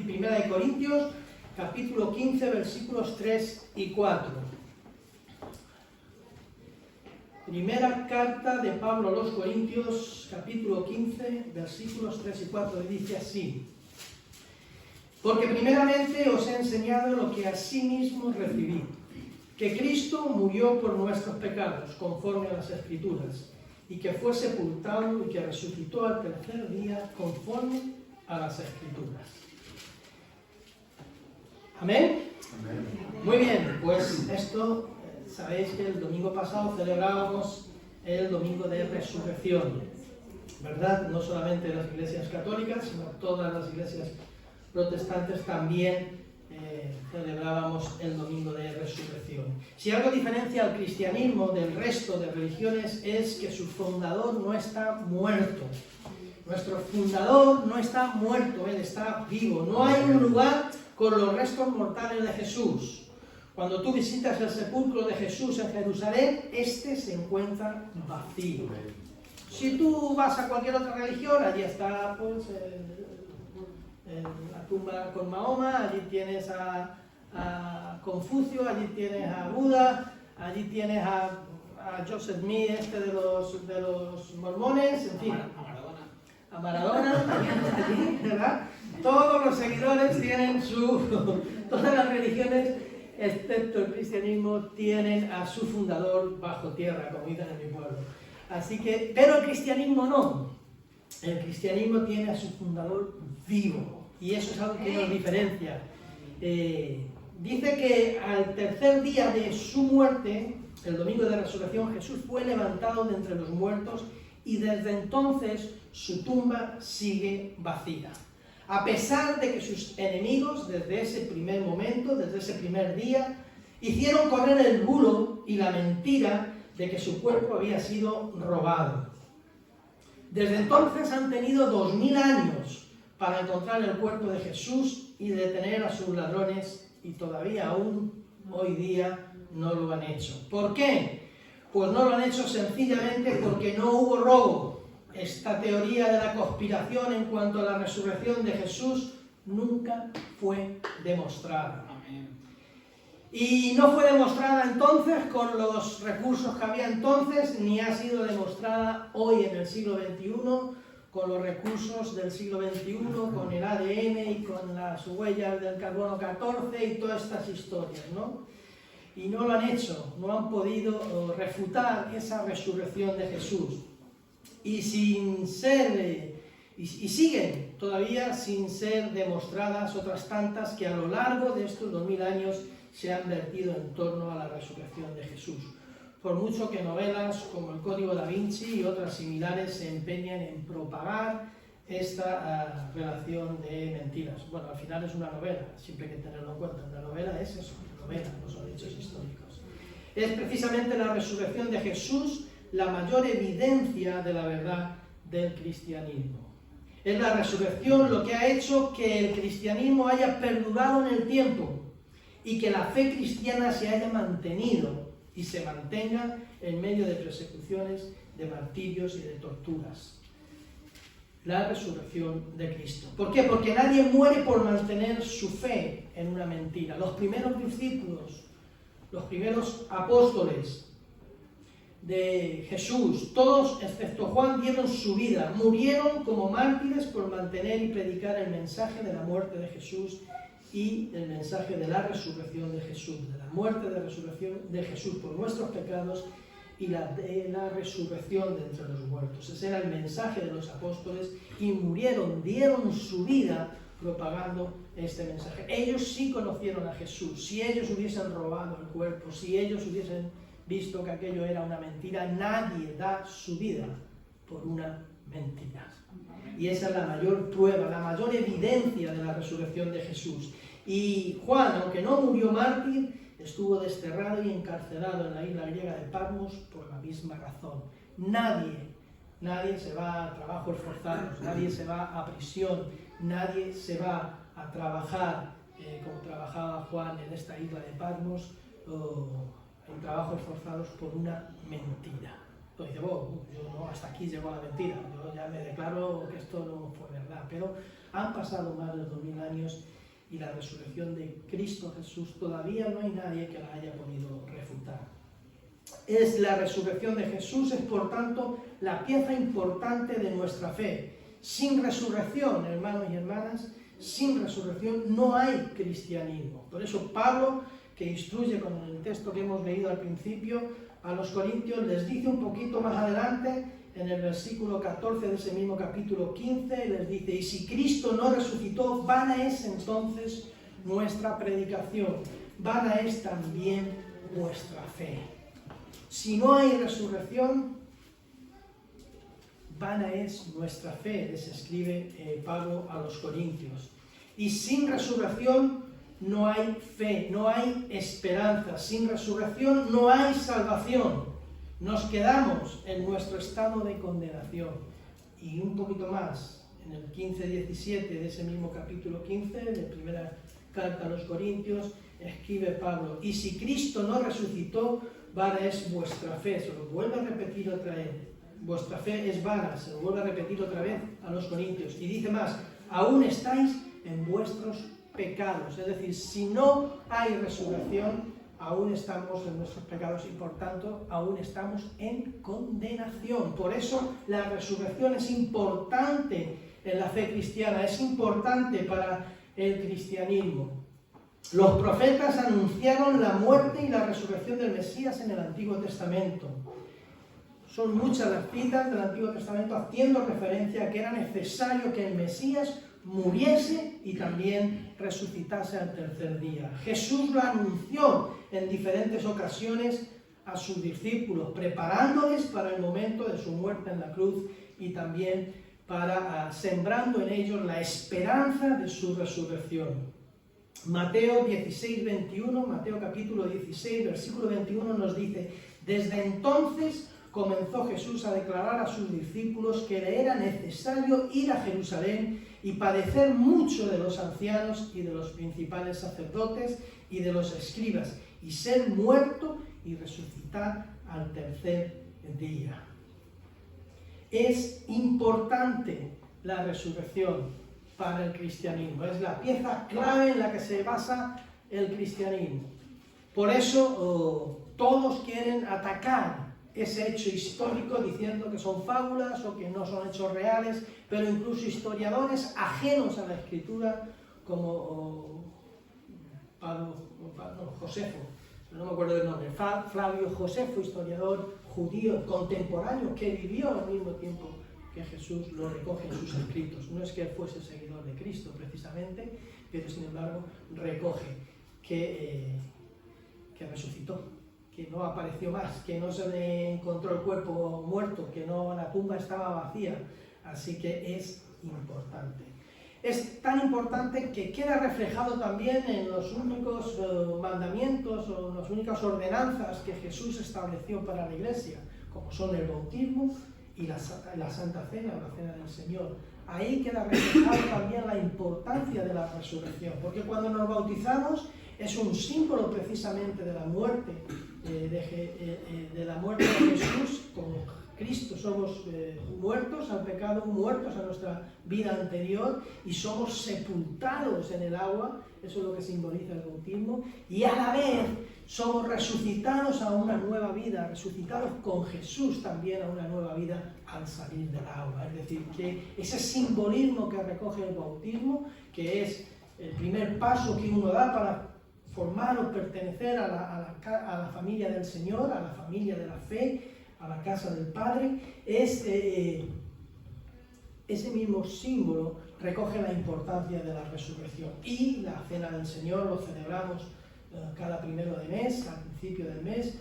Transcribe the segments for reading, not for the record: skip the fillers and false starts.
Primera de Corintios, capítulo 15, versículos 3 y 4. Primera carta de Pablo a los Corintios, capítulo 15, versículos 3 y 4, dice así: porque primeramente os he enseñado lo que asimismo recibí, que Cristo murió por nuestros pecados, conforme a las Escrituras, y que fue sepultado y que resucitó al tercer día, conforme a las Escrituras. ¿Amén? Amén. Muy bien, pues esto, sabéis que el domingo pasado celebrábamos el domingo de resurrección, ¿verdad? No solamente las iglesias católicas, sino todas las iglesias protestantes también celebrábamos el domingo de resurrección. Si algo diferencia al cristianismo del resto de religiones es que su fundador no está muerto. Nuestro fundador no está muerto, Él está vivo. No hay un lugar con los restos mortales de Jesús. Cuando tú visitas el sepulcro de Jesús en Jerusalén, este se encuentra vacío. Si tú vas a cualquier otra religión, allí está pues la tumba con Mahoma, allí tienes a Confucio, allí tienes a Buda, allí tienes a Joseph Smith, de los mormones, en fin, a Maradona, allí, ¿verdad? Todos los seguidores tienen todas las religiones, excepto el cristianismo, tienen a su fundador bajo tierra, como dicen en mi pueblo. Así que, pero el cristianismo no. El cristianismo tiene a su fundador vivo, y eso es algo que nos diferencia. Dice que al tercer día de su muerte, el domingo de resurrección, Jesús fue levantado de entre los muertos, y desde entonces su tumba sigue vacía. A pesar de que sus enemigos, desde ese primer momento, desde ese primer día, hicieron correr el bulo y la mentira de que su cuerpo había sido robado. Desde entonces han tenido 2000 años para encontrar el cuerpo de Jesús y detener a sus ladrones, y todavía aún hoy día no lo han hecho. ¿Por qué? Pues no lo han hecho sencillamente porque no hubo robo. Esta teoría de la conspiración en cuanto a la resurrección de Jesús nunca fue demostrada. Y no fue demostrada entonces con los recursos que había entonces, ni ha sido demostrada hoy en el siglo XXI con los recursos del siglo XXI, con el ADN y con las huellas del carbono 14 y todas estas historias, ¿no? Y no lo han hecho, no han podido refutar esa resurrección de Jesús. Y siguen todavía sin ser demostradas otras tantas que a lo largo de estos 2000 años se han vertido en torno a la resurrección de Jesús. Por mucho que novelas como El Código Da Vinci y otras similares se empeñen en propagar esta relación de mentiras. Bueno, al final es una novela, siempre hay que tenerlo en cuenta. La novela es eso, novela, no son hechos históricos. Es precisamente la resurrección de Jesús la mayor evidencia de la verdad del cristianismo. Es la resurrección lo que ha hecho que el cristianismo haya perdurado en el tiempo y que la fe cristiana se haya mantenido y se mantenga en medio de persecuciones, de martirios y de torturas. La resurrección de Cristo. ¿Por qué? Porque nadie muere por mantener su fe en una mentira. Los primeros discípulos, los primeros apóstoles de Jesús, todos excepto Juan dieron su vida, murieron como mártires por mantener y predicar el mensaje de la muerte de Jesús y el mensaje de la resurrección de Jesús, de la muerte de resurrección de Jesús por nuestros pecados y de la resurrección de entre los muertos. Ese era el mensaje de los apóstoles y murieron, dieron su vida propagando este mensaje. Ellos sí conocieron a Jesús. Si ellos hubiesen robado el cuerpo, si ellos hubiesen visto que aquello era una mentira, nadie da su vida por una mentira. Y esa es la mayor prueba, la mayor evidencia de la resurrección de Jesús. Y Juan, aunque no murió mártir, estuvo desterrado y encarcelado en la isla griega de Patmos por la misma razón. Nadie se va a trabajos forzados, nadie se va a prisión, nadie se va a trabajar como trabajaba Juan en esta isla de Patmos, en trabajos forzados por una mentira. pues dice, yo no, hasta aquí llegó la mentira, yo ya me declaro que esto no fue verdad, pero han pasado más de 2000 años y la resurrección de Cristo Jesús todavía no hay nadie que la haya podido refutar. Es la resurrección de Jesús, es por tanto la pieza importante de nuestra fe. Sin resurrección, hermanos y hermanas, sin resurrección no hay cristianismo. Por eso Pablo, que instruye con el texto que hemos leído al principio a los corintios, les dice un poquito más adelante, en el versículo 14 de ese mismo capítulo 15, les dice, y si Cristo no resucitó, vana es entonces nuestra predicación, vana es también vuestra fe. Si no hay resurrección, vana es nuestra fe, les escribe Pablo a los corintios. Y sin resurrección no hay fe, no hay esperanza. Sin resurrección no hay salvación. Nos quedamos en nuestro estado de condenación. Y un poquito más, en el 15-17 de ese mismo capítulo 15, de primera carta a los Corintios, escribe Pablo, y si Cristo no resucitó, vana es vuestra fe. Se lo vuelve a repetir otra vez. Vuestra fe es vana, se lo vuelve a repetir otra vez a los Corintios. Y dice más, aún estáis en vuestros pecados. Es decir, si no hay resurrección, aún estamos en nuestros pecados y por tanto aún estamos en condenación. Por eso la resurrección es importante en la fe cristiana, es importante para el cristianismo. Los profetas anunciaron la muerte y la resurrección del Mesías en el Antiguo Testamento. Son muchas las citas del Antiguo Testamento haciendo referencia a que era necesario que el Mesías muriese y también resucitase al tercer día. Jesús lo anunció en diferentes ocasiones a sus discípulos, preparándoles para el momento de su muerte en la cruz y también para sembrando en ellos la esperanza de su resurrección. Mateo 16, 21, Mateo capítulo 16, versículo 21 nos dice, desde entonces comenzó Jesús a declarar a sus discípulos que le era necesario ir a Jerusalén y padecer mucho de los ancianos y de los principales sacerdotes y de los escribas, y ser muerto y resucitar al tercer día. Es importante la resurrección para el cristianismo, es la pieza clave en la que se basa el cristianismo. Por eso todos quieren atacar ese hecho histórico diciendo que son fábulas o que no son hechos reales, pero incluso historiadores ajenos a la escritura como Josefo, no me acuerdo del nombre, Flavio Josefo, historiador judío contemporáneo que vivió al mismo tiempo que Jesús, lo recoge en sus escritos. No es que él fuese seguidor de Cristo precisamente, pero sin embargo recoge que resucitó, que no apareció más, que no se le encontró el cuerpo muerto, que no, la tumba estaba vacía. Así que es importante. Es tan importante que queda reflejado también en los únicos mandamientos o las únicas ordenanzas que Jesús estableció para la Iglesia, como son el bautismo y la Santa Cena, la Cena del Señor. Ahí queda reflejado también la importancia de la resurrección, porque cuando nos bautizamos es un símbolo precisamente de la muerte de Jesús. Con Cristo somos muertos al pecado, muertos a nuestra vida anterior y somos sepultados en el agua, eso es lo que simboliza el bautismo, y a la vez somos resucitados a una nueva vida, resucitados con Jesús también a una nueva vida al salir del agua. Es decir, que ese simbolismo que recoge el bautismo, que es el primer paso que uno da para formar o pertenecer a la familia del Señor, a la familia de la fe, a la casa del Padre, ese mismo símbolo recoge la importancia de la resurrección. Y la Cena del Señor lo celebramos cada primero de mes, al principio del mes.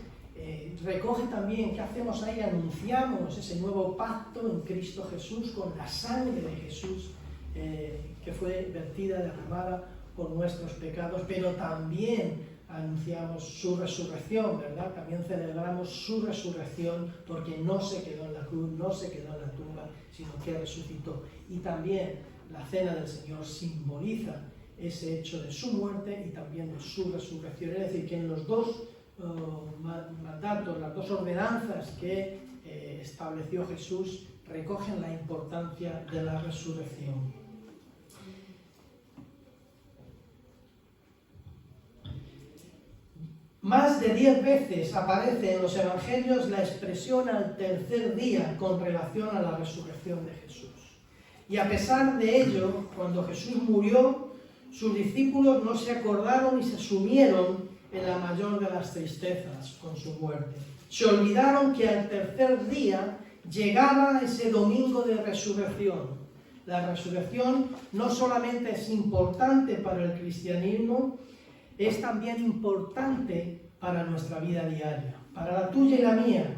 Recoge también, ¿qué hacemos ahí? Anunciamos ese nuevo pacto en Cristo Jesús con la sangre de Jesús que fue vertida, derramada por nuestros pecados, pero también anunciamos su resurrección, ¿verdad? También celebramos su resurrección porque no se quedó en la cruz, no se quedó en la tumba, sino que resucitó. Y también la Cena del Señor simboliza ese hecho de su muerte y también de su resurrección. Es decir, que en los dos mandatos, las dos ordenanzas que que estableció Jesús recogen la importancia de la resurrección. Más de 10 veces aparece en los evangelios la expresión al tercer día con relación a la resurrección de Jesús. Y a pesar de ello, cuando Jesús murió, sus discípulos no se acordaron y se sumieron en la mayor de las tristezas con su muerte. Se olvidaron que al tercer día llegaba ese domingo de resurrección. La resurrección no solamente es importante para el cristianismo, es también importante para nuestra vida diaria, para la tuya y la mía.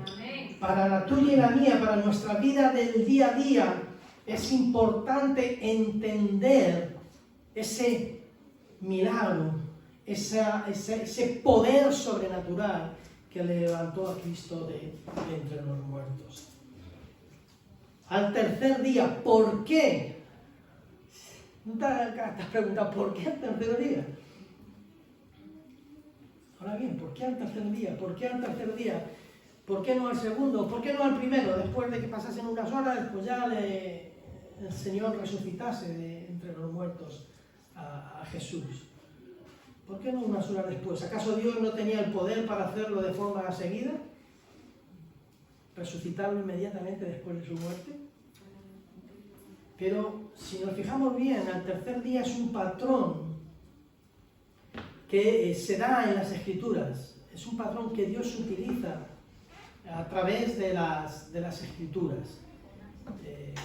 Para la tuya y la mía, para nuestra vida del día a día, es importante entender ese milagro, ese poder sobrenatural que le levantó a Cristo de entre los muertos. Al tercer día, ¿por qué? ¿Te has preguntado por qué al tercer día? Ahora bien, ¿por qué al tercer día? ¿Por qué al tercer día? ¿Por qué no al segundo? ¿Por qué no al primero? Después de que pasasen unas horas, pues ya el Señor resucitase de entre los muertos a Jesús. ¿Por qué no unas horas después? ¿Acaso Dios no tenía el poder para hacerlo de forma seguida? ¿Resucitarlo inmediatamente después de su muerte? Pero si nos fijamos bien, al tercer día es un patrón que se da en las Escrituras. Es un patrón que Dios utiliza a través de las Escrituras.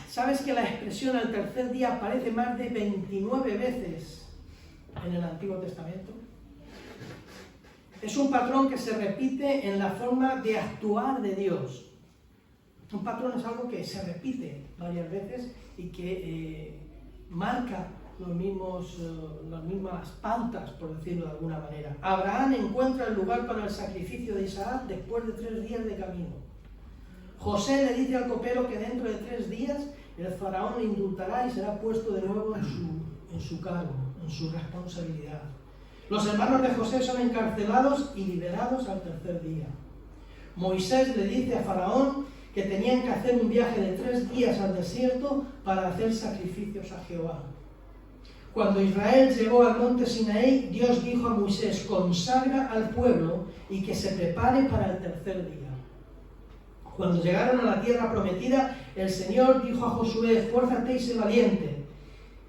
¿Sabes que la expresión al tercer día aparece más de 29 veces en el Antiguo Testamento? Es un patrón que se repite en la forma de actuar de Dios. Un patrón es algo que se repite varias veces y que marca las mismas pautas, por decirlo de alguna manera. Abraham encuentra el lugar para el sacrificio de Isaac después de 3 días de camino. José le dice al copero que dentro de 3 días el faraón le indultará y será puesto de nuevo en su cargo, en su responsabilidad. Los hermanos de José son encarcelados y liberados al tercer día. Moisés le dice a Faraón que tenían que hacer un viaje de 3 días al desierto para hacer sacrificios a Jehová. Cuando Israel llegó al monte Sinaí, Dios dijo a Moisés: consagra al pueblo y que se prepare para el tercer día. Cuando llegaron a la tierra prometida, el Señor dijo a Josué: esfuérzate y sé valiente,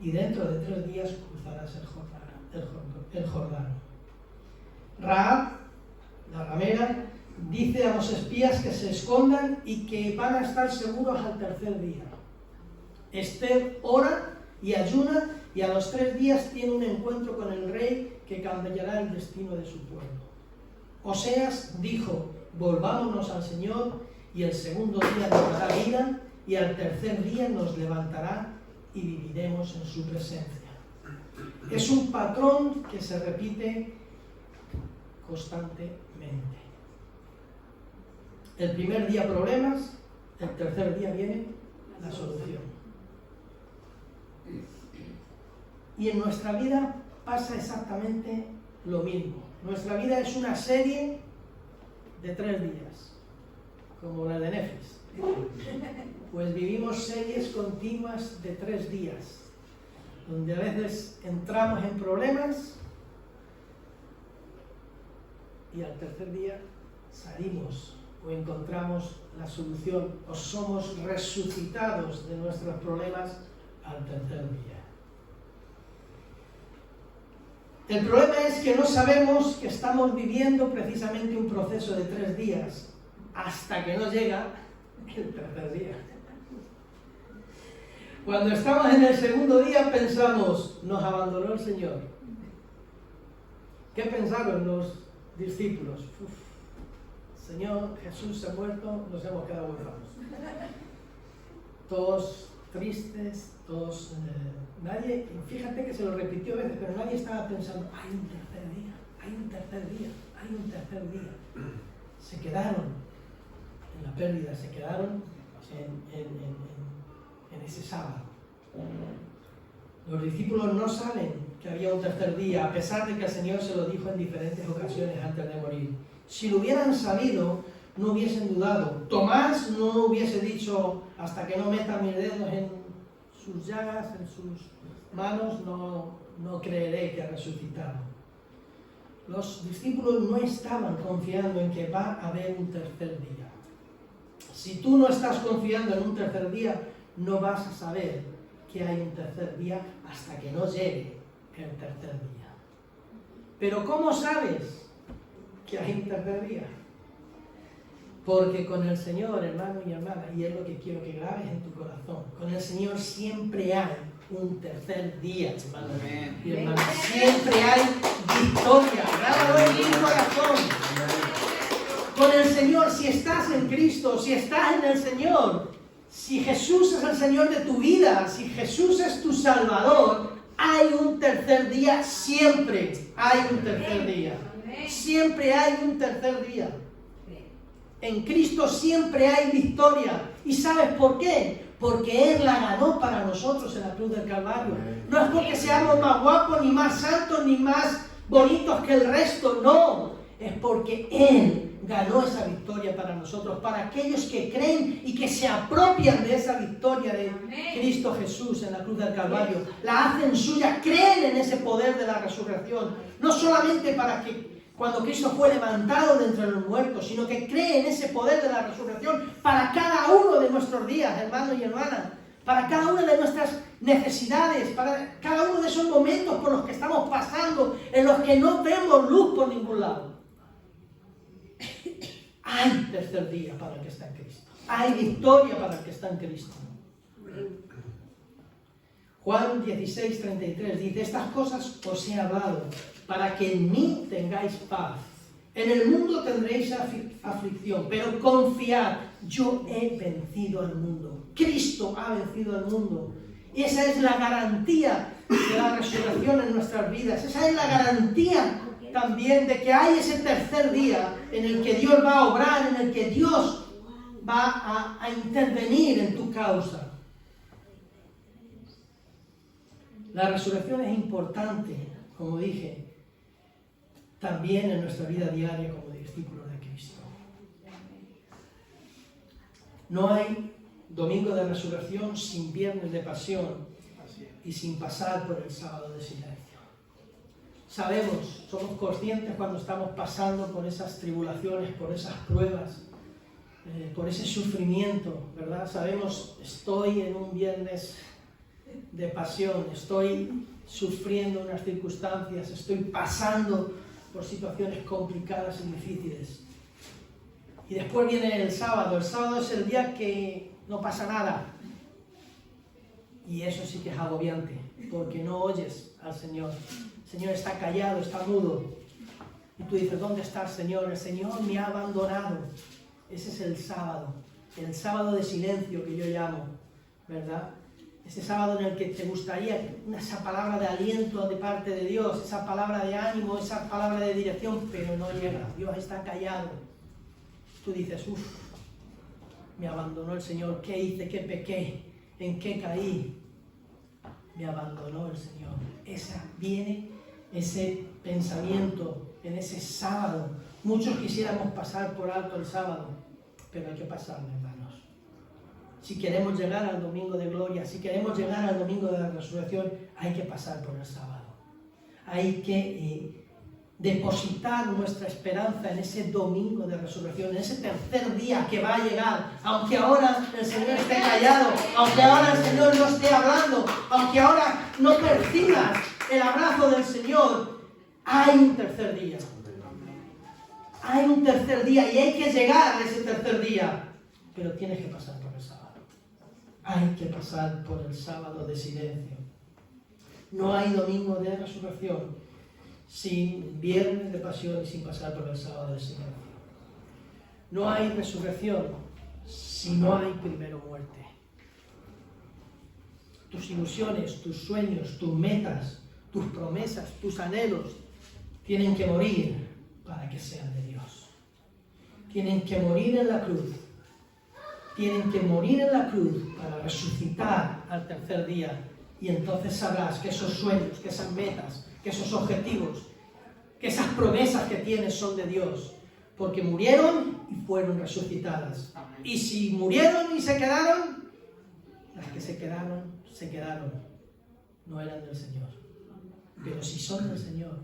y dentro de 3 días cruzarás el Jordán. Rahab, la ramera, dice a los espías que se escondan y que van a estar seguros al tercer día. Esther ora y ayuna, y a los 3 días tiene un encuentro con el rey que cambiará el destino de su pueblo. Oseas dijo: volvámonos al Señor, y el segundo día nos dará vida, y al tercer día nos levantará y viviremos en su presencia. Es un patrón que se repite constantemente. El primer día problemas, el tercer día viene la solución. Y en nuestra vida pasa exactamente lo mismo. Nuestra vida es una serie de 3 días, como la de Netflix. Pues vivimos series continuas de 3 días, donde a veces entramos en problemas y al tercer día salimos o encontramos la solución o somos resucitados de nuestros problemas al tercer día. El problema es que no sabemos que estamos viviendo precisamente un proceso de 3 días hasta que no llega el tercer día. Cuando estamos en el segundo día pensamos: nos abandonó el Señor. ¿Qué pensaron los discípulos? Señor, Jesús se ha muerto, nos hemos quedado huérfanos. Todos tristes, todos... nadie, fíjate que se lo repitió a veces, pero nadie estaba pensando: hay un tercer día, hay un tercer día, hay un tercer día. Se quedaron en la pérdida, se quedaron en ese sábado. Los discípulos no saben que había un tercer día, a pesar de que el Señor se lo dijo en diferentes ocasiones antes de morir. Si lo hubieran sabido, no hubiesen dudado. Tomás no hubiese dicho, hasta que no meta mis dedos en sus llagas, en sus manos, no creeré que ha resucitado. Los discípulos no estaban confiando en que va a haber un tercer día. Si tú no estás confiando en un tercer día, no vas a saber que hay un tercer día hasta que no llegue el tercer día. Pero ¿cómo sabes que hay un tercer día? Porque con el Señor, hermano y hermana, y es lo que quiero que grabes en tu corazón, con el Señor siempre hay un tercer día, hermano y hermana. Siempre hay victoria. Grábalo en tu corazón. Con el Señor, si estás en Cristo, si estás en el Señor, si Jesús es el Señor de tu vida, si Jesús es tu Salvador, hay un tercer día, siempre hay un tercer día. Siempre hay un tercer día. En Cristo siempre hay victoria. ¿Y sabes por qué? Porque Él la ganó para nosotros en la cruz del Calvario. No es porque seamos más guapos, ni más santos, ni más bonitos que el resto, no. Es porque Él ganó esa victoria para nosotros, para aquellos que creen y que se apropian de esa victoria de Cristo Jesús en la cruz del Calvario. La hacen suya, creen en ese poder de la resurrección. No solamente para que cuando Cristo fue levantado de entre los muertos, sino que cree en ese poder de la resurrección para cada uno de nuestros días, hermanos y hermanas, para cada una de nuestras necesidades, para cada uno de esos momentos por los que estamos pasando, en los que no vemos luz por ningún lado. Hay tercer día para el que está en Cristo. Hay victoria para el que está en Cristo. Juan 16:33 dice: estas cosas os he hablado para que en mí tengáis paz. En el mundo tendréis aflicción, pero confiad, yo he vencido al mundo. Cristo ha vencido al mundo. Y esa es la garantía de la resurrección en nuestras vidas. Esa es la garantía también de que hay ese tercer día en el que Dios va a obrar, en el que Dios va a intervenir en tu causa. La resurrección es importante, como dije, también en nuestra vida diaria como discípulos de Cristo. No hay domingo de resurrección sin viernes de pasión y sin pasar por el sábado de silencio. Sabemos, somos conscientes cuando estamos pasando por esas tribulaciones, por esas pruebas, por ese sufrimiento, ¿verdad? Sabemos, estoy en un viernes de pasión, estoy sufriendo unas circunstancias, estoy pasando por situaciones complicadas y difíciles. Y después viene el sábado es el día que no pasa nada. Y eso sí que es agobiante, porque no oyes al Señor. El Señor está callado, está mudo. Y tú dices, ¿dónde está el Señor? El Señor me ha abandonado. Ese es el sábado de silencio que yo llamo, ¿verdad? Ese sábado en el que te gustaría esa palabra de aliento de parte de Dios, esa palabra de ánimo, esa palabra de dirección, pero no llega. Dios está callado. Tú dices, me abandonó el Señor. ¿Qué hice? ¿Qué pequé? ¿En qué caí? Me abandonó el Señor. Viene ese pensamiento en ese sábado. Muchos quisiéramos pasar por alto el sábado, pero hay que pasarlo, hermanos. Si queremos llegar al domingo de gloria, si queremos llegar al domingo de la resurrección, hay que pasar por el sábado. Hay que depositar nuestra esperanza en ese domingo de resurrección, en ese tercer día que va a llegar. Aunque ahora el Señor esté callado, aunque ahora el Señor no esté hablando, aunque ahora no percibas el abrazo del Señor, hay un tercer día. Hay un tercer día y hay que llegar a ese tercer día. Pero tienes que pasar por el sábado. Hay que pasar por el sábado de silencio. No hay domingo de resurrección sin viernes de pasión y sin pasar por el sábado de silencio. No hay resurrección si no hay primero muerte. Tus ilusiones, tus sueños, tus metas, tus promesas, tus anhelos tienen que morir para que sean de Dios. Tienen que morir en la cruz. Tienen que morir en la cruz para resucitar al tercer día. Y entonces sabrás que esos sueños, que esas metas, que esos objetivos, que esas promesas que tienes son de Dios. Porque murieron y fueron resucitadas. Y si murieron y se quedaron, las que se quedaron, no eran del Señor. Pero si son del Señor,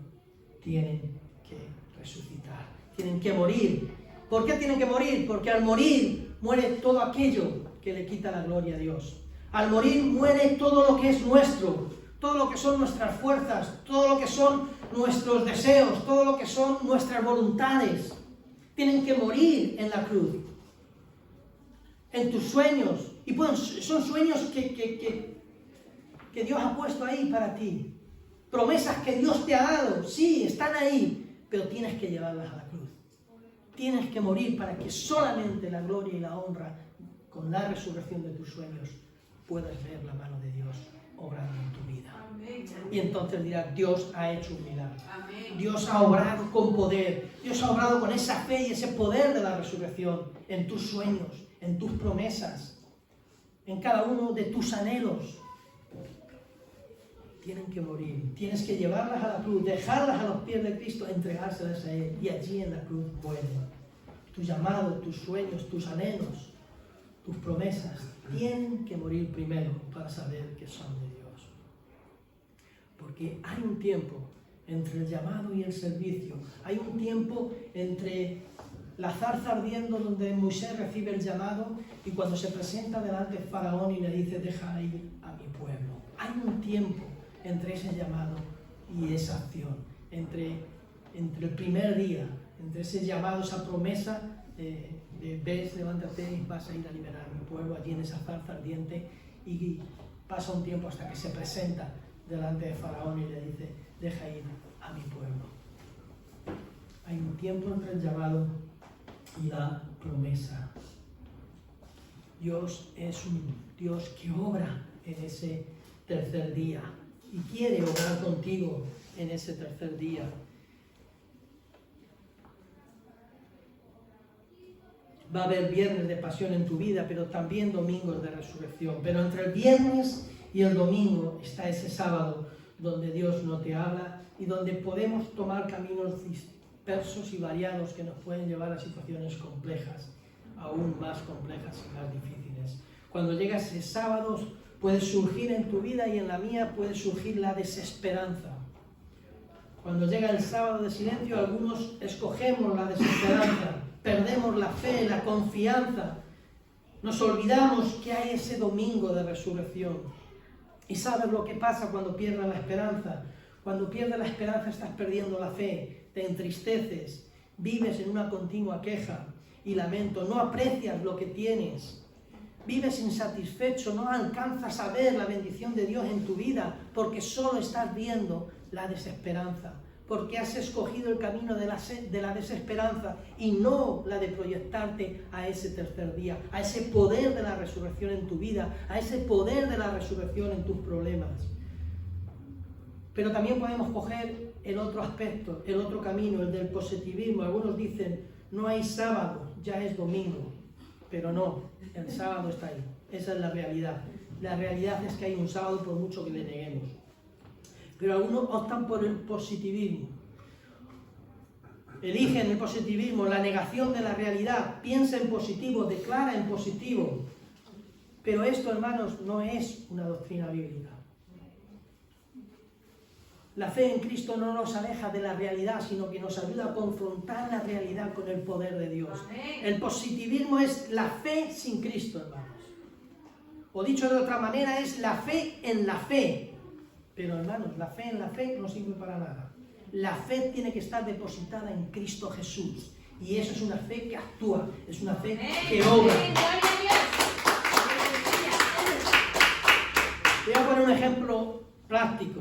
tienen que resucitar, tienen que morir. ¿Por qué tienen que morir? Porque al morir muere todo aquello que le quita la gloria a Dios. Al morir muere todo lo que es nuestro, todo lo que son nuestras fuerzas, todo lo que son nuestros deseos, todo lo que son nuestras voluntades. Tienen que morir en la cruz, en tus sueños. Y son sueños que Dios ha puesto ahí para ti. Promesas que Dios te ha dado, sí, están ahí, pero tienes que llevarlas a la cruz. Tienes que morir para que solamente la gloria y la honra, con la resurrección de tus sueños, puedas ver la mano de Dios obrando en tu vida. Y entonces dirás, Dios ha hecho un milagro. Dios ha obrado con poder. Dios ha obrado con esa fe y ese poder de la resurrección en tus sueños, en tus promesas, en cada uno de tus anhelos. Tienen que morir. Tienes que llevarlas a la cruz, dejarlas a los pies de Cristo, entregárselas a Él. Y allí en la cruz mueren. Tu llamado, tus sueños, tus anhelos, tus promesas tienen que morir primero para saber que son de Dios. Porque hay un tiempo entre el llamado y el servicio. Hay un tiempo entre la zarza ardiendo donde Moisés recibe el llamado y cuando se presenta delante de Faraón y le dice, deja ir a mi pueblo. Hay un tiempo entre ese llamado y esa acción. Entre el primer día, entre ese llamado, esa promesa de ves, levántate y vas a ir a liberar a mi pueblo allí en esa zarza ardiente, y pasa un tiempo hasta que se presenta delante de Faraón y le dice, deja ir a mi pueblo. Hay un tiempo entre el llamado y la promesa. Dios es un Dios que obra en ese tercer día y quiere obrar contigo en ese tercer día. Va a haber viernes de pasión en tu vida, pero también domingos de resurrección. Pero entre el viernes y el domingo está ese sábado donde Dios no te habla y donde podemos tomar caminos dispersos y variados que nos pueden llevar a situaciones complejas, aún más complejas y más difíciles. Cuando llega ese sábado puede surgir en tu vida y en la mía puede surgir la desesperanza. Cuando llega el sábado de silencio, algunos escogemos la desesperanza. Perdemos la fe, la confianza. Nos olvidamos que hay ese domingo de resurrección. ¿Y sabes lo que pasa cuando pierdes la esperanza? Cuando pierdes la esperanza estás perdiendo la fe, te entristeces, vives en una continua queja y lamento, no aprecias lo que tienes, vives insatisfecho, no alcanzas a ver la bendición de Dios en tu vida porque solo estás viendo la desesperanza. Porque has escogido el camino de la desesperanza y no la de proyectarte a ese tercer día, a ese poder de la resurrección en tu vida, a ese poder de la resurrección en tus problemas. Pero también podemos coger el otro aspecto, el otro camino, el del positivismo. Algunos dicen, no hay sábado, ya es domingo. Pero no, el sábado está ahí. Esa es la realidad. La realidad es que hay un sábado por mucho que le neguemos. Pero algunos optan por el positivismo. Eligen el positivismo, la negación de la realidad. Piensa en positivo, declara en positivo. Pero esto, hermanos, no es una doctrina bíblica. La fe en Cristo no nos aleja de la realidad, sino que nos ayuda a confrontar la realidad con el poder de Dios. El positivismo es la fe sin Cristo, hermanos. O dicho de otra manera, es la fe en la fe. Pero hermanos, la fe en la fe no sirve para nada. La fe tiene que estar depositada en Cristo Jesús. Y eso es una fe que actúa, es una fe que obra. Voy a poner un ejemplo práctico.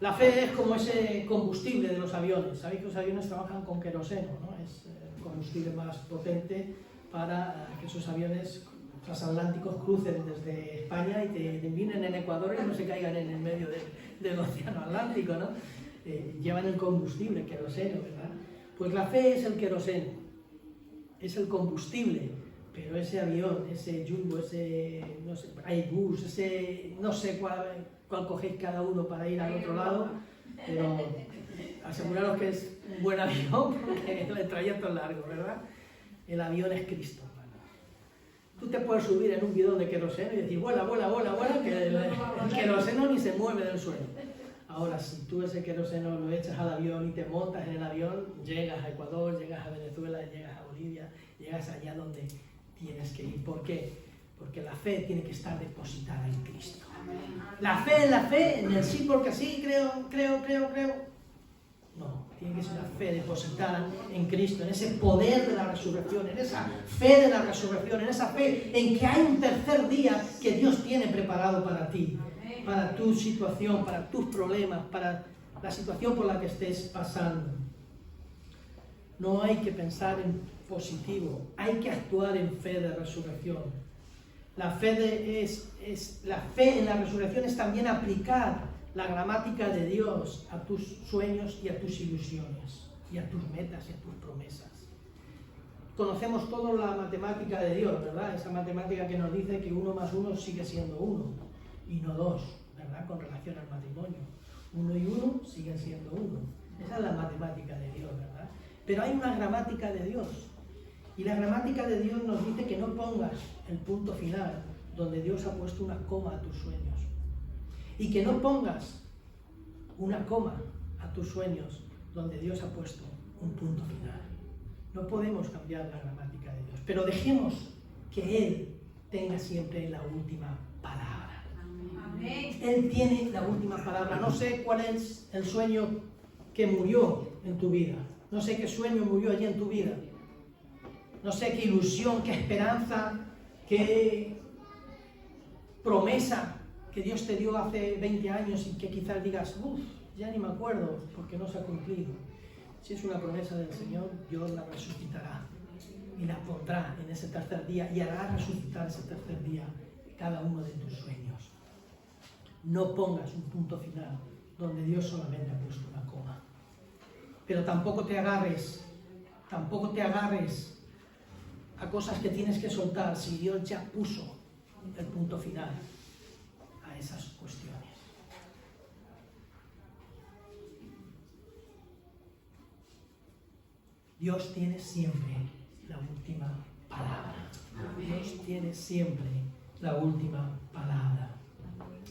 La fe es como ese combustible de los aviones. Sabéis que los aviones trabajan con queroseno, ¿no? Es el combustible más potente para que esos aviones transatlánticos crucen desde España y te vienen en Ecuador y no se caigan en el medio del océano Atlántico, ¿no? Llevan el combustible, queroseno, ¿verdad? Pues la fe es el queroseno, es el combustible, pero ese avión, ese Jumbo, ese, no sé, Airbus, ese, no sé cuál cogéis cada uno para ir al otro lado, pero aseguraros que es un buen avión porque el trayecto es largo, ¿verdad? El avión es Cristo. Tú te puedes subir en un bidón de queroseno y decir, vuela, vuela, vuela, vuela, que el queroseno ni se mueve del suelo. Ahora, si tú ese queroseno lo echas al avión y te montas en el avión, llegas a Ecuador, llegas a Venezuela, llegas a Bolivia, llegas allá donde tienes que ir. ¿Por qué? Porque la fe tiene que estar depositada en Cristo. La fe, en el sí porque sí, creo. No, tiene que ser una fe depositada en Cristo, en ese poder de la resurrección, en esa fe de la resurrección, en esa fe en que hay un tercer día que Dios tiene preparado para ti, para tu situación, para tus problemas, para la situación por la que estés pasando. No hay que pensar en positivo, hay que actuar en fe de resurrección. La fe en la resurrección es también aplicar la gramática de Dios a tus sueños y a tus ilusiones, y a tus metas y a tus promesas. Conocemos todos la matemática de Dios, ¿verdad? Esa matemática que nos dice que 1 más 1 sigue siendo 1 y no 2, ¿verdad? Con relación al matrimonio. 1 y 1 siguen siendo 1. Esa es la matemática de Dios, ¿verdad? Pero hay una gramática de Dios. Y la gramática de Dios nos dice que no pongas el punto final donde Dios ha puesto una coma a tus sueños. Y que no pongas una coma a tus sueños donde Dios ha puesto un punto final. No podemos cambiar la gramática de Dios, pero dejemos que Él tenga siempre la última palabra. Amén. Él tiene la última palabra. No sé cuál es el sueño que murió en tu vida. No sé qué sueño murió allí en tu vida. No sé qué ilusión, qué esperanza, qué promesa que Dios te dio hace 20 años y que quizás digas, ya ni me acuerdo porque no se ha cumplido. Si es una promesa del Señor, Dios la resucitará y la pondrá en ese tercer día y hará resucitar ese tercer día cada uno de tus sueños. No pongas un punto final donde Dios solamente ha puesto una coma. Pero tampoco te agarres a cosas que tienes que soltar si Dios ya puso el punto final a esas cuestiones. Dios tiene siempre la última palabra. Dios tiene siempre la última palabra.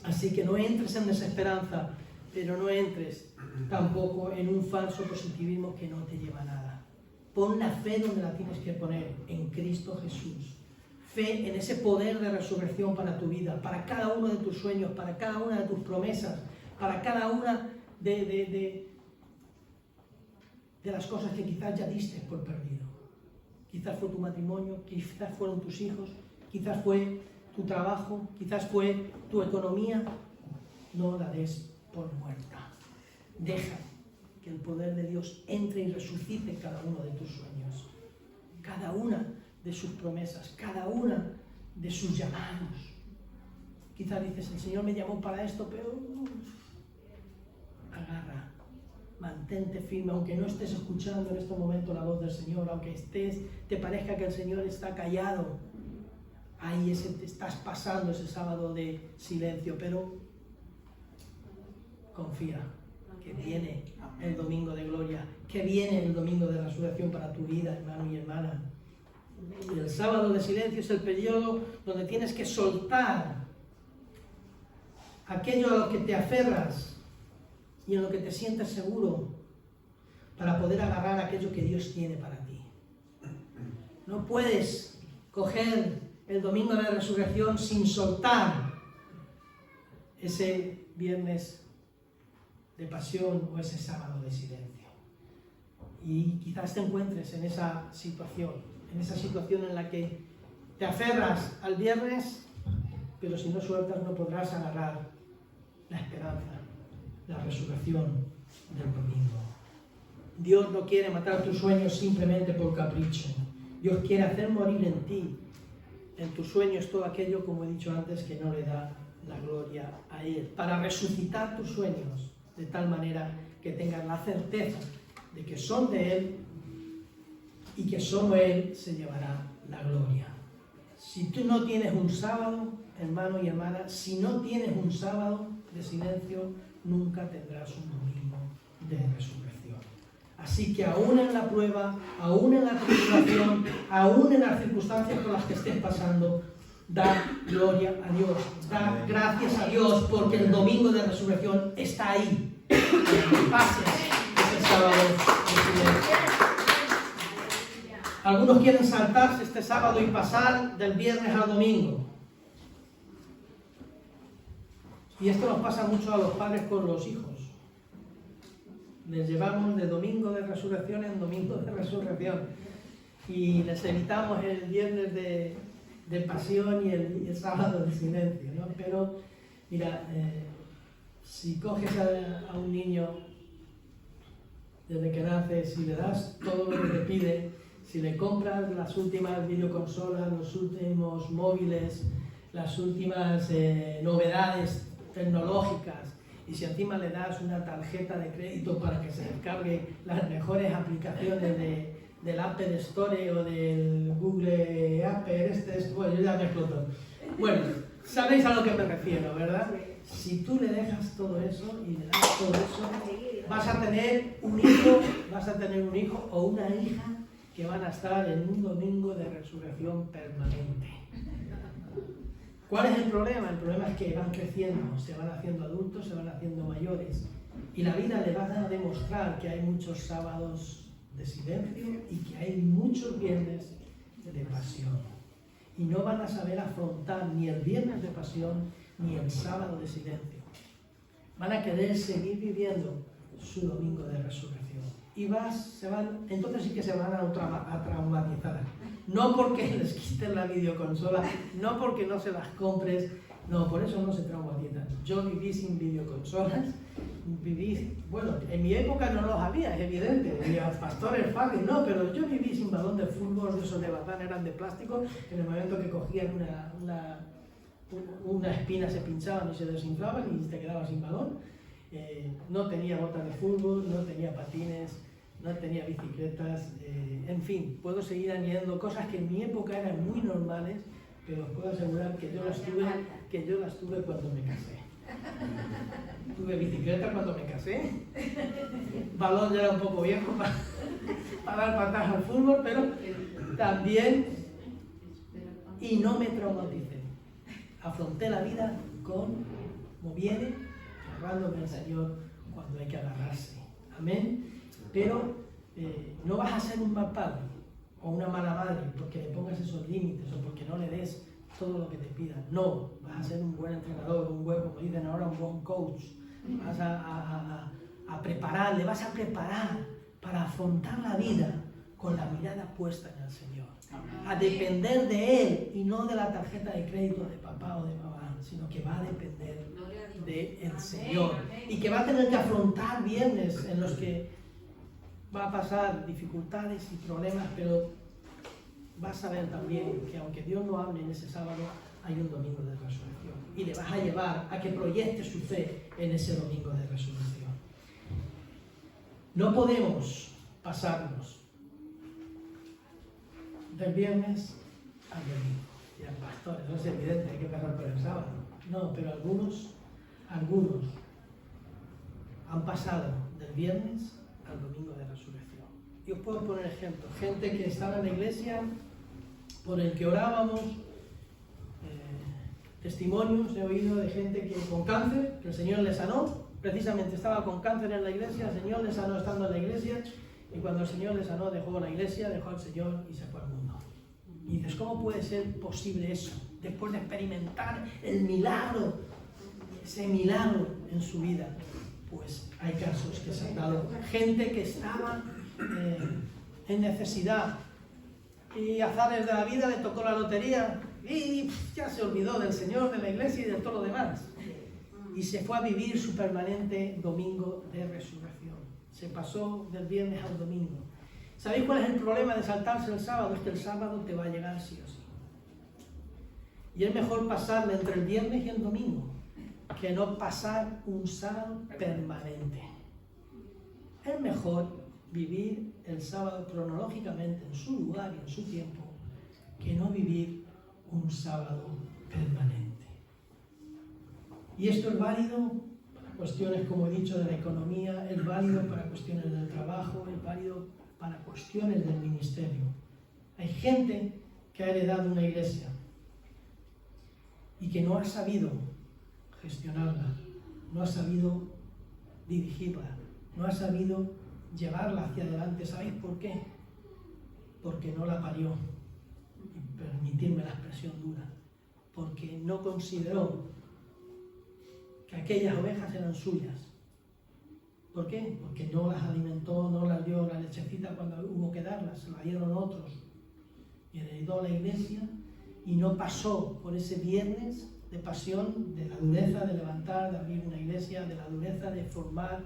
Así que no entres en desesperanza, pero no entres tampoco en un falso positivismo que no te lleva a nada. Pon la fe donde la tienes que poner, en Cristo Jesús. Fe en ese poder de resurrección para tu vida, para cada uno de tus sueños, para cada una de tus promesas, para cada una de las cosas que quizás ya diste por perdido. Quizás fue tu matrimonio, quizás fueron tus hijos, quizás fue tu trabajo, quizás fue tu economía. No la des por muerta. Deja que el poder de Dios entre y resucite cada uno de tus sueños, cada una de sus promesas, cada una de sus llamados. Quizás dices, el Señor me llamó para esto, pero agarra, mantente firme, aunque no estés escuchando en este momento la voz del Señor, aunque te parezca que el Señor está callado, ahí estás pasando ese sábado de silencio, pero confía que viene el domingo de gloria, que viene el domingo de resurrección para tu vida, hermano y hermana. Y el sábado de silencio es el periodo donde tienes que soltar aquello a lo que te aferras y en lo que te sientes seguro para poder agarrar aquello que Dios tiene para ti. No puedes coger el domingo de resurrección sin soltar ese viernes de pasión o ese sábado de silencio. Y quizás te encuentres en esa situación en la que te aferras al viernes, pero si no sueltas no podrás agarrar la esperanza, la resurrección del domingo. Dios no quiere matar tus sueños simplemente por capricho. Dios quiere hacer morir en ti, en tus sueños, todo aquello, como he dicho antes, que no le da la gloria a Él, para resucitar tus sueños de tal manera que tengas la certeza de que son de Él y que solo Él se llevará la gloria. Si tú no tienes un sábado, hermano y hermana, si no tienes un sábado de silencio, nunca tendrás un domingo de resurrección. Así que aún en la prueba, aún en la tribulación, aún en las circunstancias por las que estés pasando, da gloria a Dios, da gracias a Dios, porque el domingo de resurrección está ahí. Pases este sábado de silencio. Algunos quieren saltarse este sábado y pasar del viernes al domingo. Y esto nos pasa mucho a los padres con los hijos. Les llevamos de domingo de resurrección en domingo de resurrección. Y les evitamos el viernes de pasión y el sábado de silencio, ¿no? Pero, mira, si coges a un niño desde que nace, si le das todo lo que te pide, si le compras las últimas videoconsolas, los últimos móviles, las últimas novedades tecnológicas, y si encima le das una tarjeta de crédito para que se descargue las mejores aplicaciones del Apple Store o del Google Apple, bueno, yo ya me exploto. Bueno, sabéis a lo que me refiero, ¿verdad? Si tú le dejas todo eso y le das todo eso, vas a tener un hijo o una hija que van a estar en un domingo de resurrección permanente. ¿Cuál es el problema? El problema es que van creciendo, se van haciendo adultos, se van haciendo mayores. Y la vida le va a demostrar que hay muchos sábados de silencio y que hay muchos viernes de pasión. Y no van a saber afrontar ni el viernes de pasión ni el sábado de silencio. Van a querer seguir viviendo su domingo de resurrección. Y entonces sí que se van a traumatizar. No porque les quiten la videoconsola, no porque no se las compres, no, por eso no se traumatizan. Yo viví sin videoconsolas, bueno, en mi época no los había, es evidente, y a pastores fácil, no, pero yo viví sin balón de fútbol, esos de batán eran de plástico, en el momento que cogían una espina se pinchaban y se desinflaban y te quedabas sin balón. No tenía botas de fútbol, no tenía patines, no tenía bicicletas, en fin, puedo seguir añadiendo cosas que en mi época eran muy normales, pero os puedo asegurar que yo las tuve cuando me casé. Tuve bicicleta cuando me casé, balón ya era un poco viejo para dar patadas al fútbol, pero también, y no me traumaticé. Afronté la vida como viene, agarrándome al Señor cuando hay que agarrarse. Amén. Pero no vas a ser un mal padre o una mala madre porque le pongas esos límites o porque no le des todo lo que te pidan. No, vas a ser un buen entrenador, un buen, como dicen ahora, un buen coach. Vas a preparar, le vas a preparar para afrontar la vida con la mirada puesta en el Señor. A depender de Él y no de la tarjeta de crédito de papá o de mamá, sino que va a depender del Señor. Y que va a tener que afrontar viernes en los que va a pasar dificultades y problemas, pero vas a ver también que aunque Dios no hable en ese sábado, hay un domingo de resurrección. Y le vas a llevar a que proyecte su fe en ese domingo de resurrección. No podemos pasarnos del viernes al domingo. Y al pastor, eso es evidente, hay que pasar por el sábado. No, pero algunos han pasado del viernes al domingo de resurrección. Y os puedo poner ejemplos. Gente que estaba en la iglesia, por el que orábamos, testimonios he oído de gente que con cáncer, que el Señor le sanó, precisamente estaba con cáncer en la iglesia, el Señor le sanó estando en la iglesia, y cuando el Señor le sanó dejó la iglesia, dejó al Señor y se fue al mundo. Y dices, ¿cómo puede ser posible eso? Después de experimentar el milagro, ese milagro en su vida. Pues hay casos que se han dado. Gente que estaba en necesidad y azares de la vida, le tocó la lotería y ya se olvidó del Señor, de la iglesia y de todo lo demás. Y se fue a vivir su permanente domingo de resurrección. Se pasó del viernes al domingo. ¿Sabéis cuál es el problema de saltarse el sábado? Es que el sábado te va a llegar sí o sí. Y es mejor pasarle entre el viernes y el domingo que no pasar un sábado permanente. Es mejor vivir el sábado cronológicamente en su lugar y en su tiempo que no vivir un sábado permanente. Y esto es válido para cuestiones, como he dicho, de la economía, es válido para cuestiones del trabajo, es válido para cuestiones del ministerio. Hay gente que ha heredado una iglesia y que no ha sabido gestionarla, no ha sabido dirigirla, no ha sabido llevarla hacia adelante. ¿Sabéis por qué? Porque no la parió, y permitirme la expresión dura, porque no consideró que aquellas ovejas eran suyas. ¿Por qué? Porque no las alimentó, no las dio la lechecita cuando hubo que darlas, se la dieron otros. Y heredó la iglesia y no pasó por ese viernes de pasión, de la dureza de levantar, de abrir una iglesia, de la dureza de formar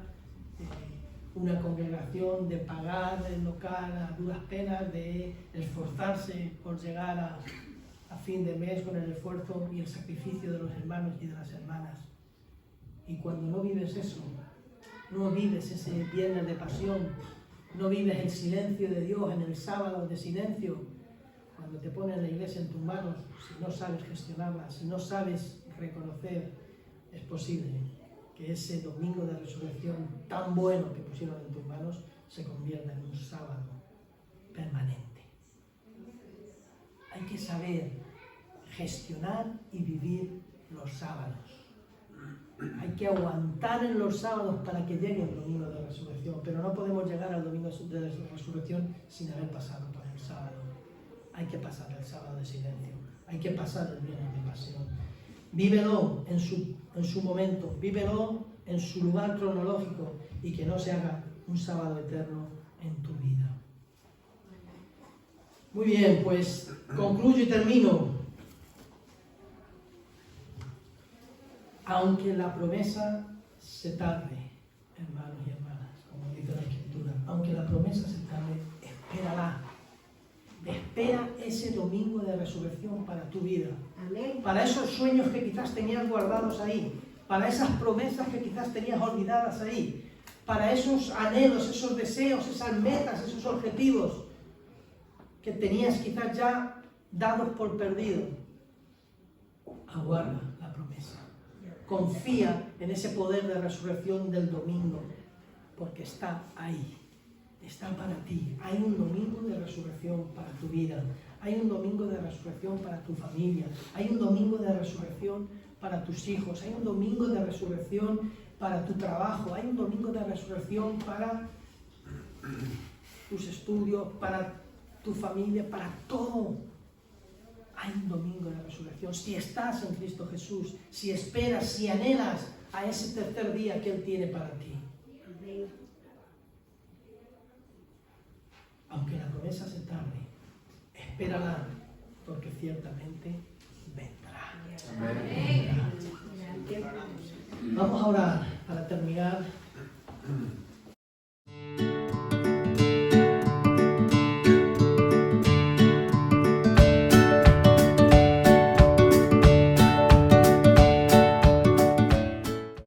una congregación, de pagar el local a duras penas, de esforzarse por llegar a fin de mes con el esfuerzo y el sacrificio de los hermanos y de las hermanas. Y cuando no vives eso, no vives ese viernes de pasión, no vives el silencio de Dios en el sábado de silencio, cuando te ponen la iglesia en tus manos, si no sabes gestionarla, si no sabes reconocer, es posible que ese domingo de resurrección tan bueno que pusieron en tus manos se convierta en un sábado permanente. Hay que saber gestionar y vivir los sábados. Hay que aguantar en los sábados para que llegue el domingo de resurrección, pero no podemos llegar al domingo de resurrección sin haber pasado por el sábado. Hay que pasar el sábado de silencio, hay que pasar el viernes de pasión. Vívelo en su momento, vívelo en su lugar cronológico y que no se haga un sábado eterno en tu vida. Muy bien, pues concluyo y termino. Aunque la promesa se tarde, hermanos y hermanas, como dice la Escritura, aunque la promesa se tarde, espérala. Espera ese domingo de resurrección para tu vida. Amén. Para esos sueños que quizás tenías guardados ahí, para esas promesas que quizás tenías olvidadas ahí, para esos anhelos, esos deseos, esas metas, esos objetivos que tenías quizás ya dados por perdido. Aguarda la promesa. Confía en ese poder de resurrección del domingo, porque está ahí, está para ti. Hay un domingo de resurrección para tu vida, hay un domingo de resurrección para tu familia, hay un domingo de resurrección para tus hijos, hay un domingo de resurrección para tu trabajo, hay un domingo de resurrección para tus estudios, para tu familia, para todo. Hay un domingo de resurrección. Si estás en Cristo Jesús, si esperas, si anhelas a ese tercer día que Él tiene para ti. Aunque la promesa se tarde, espérala, porque ciertamente vendrá. Vendrá. Vamos a orar para terminar.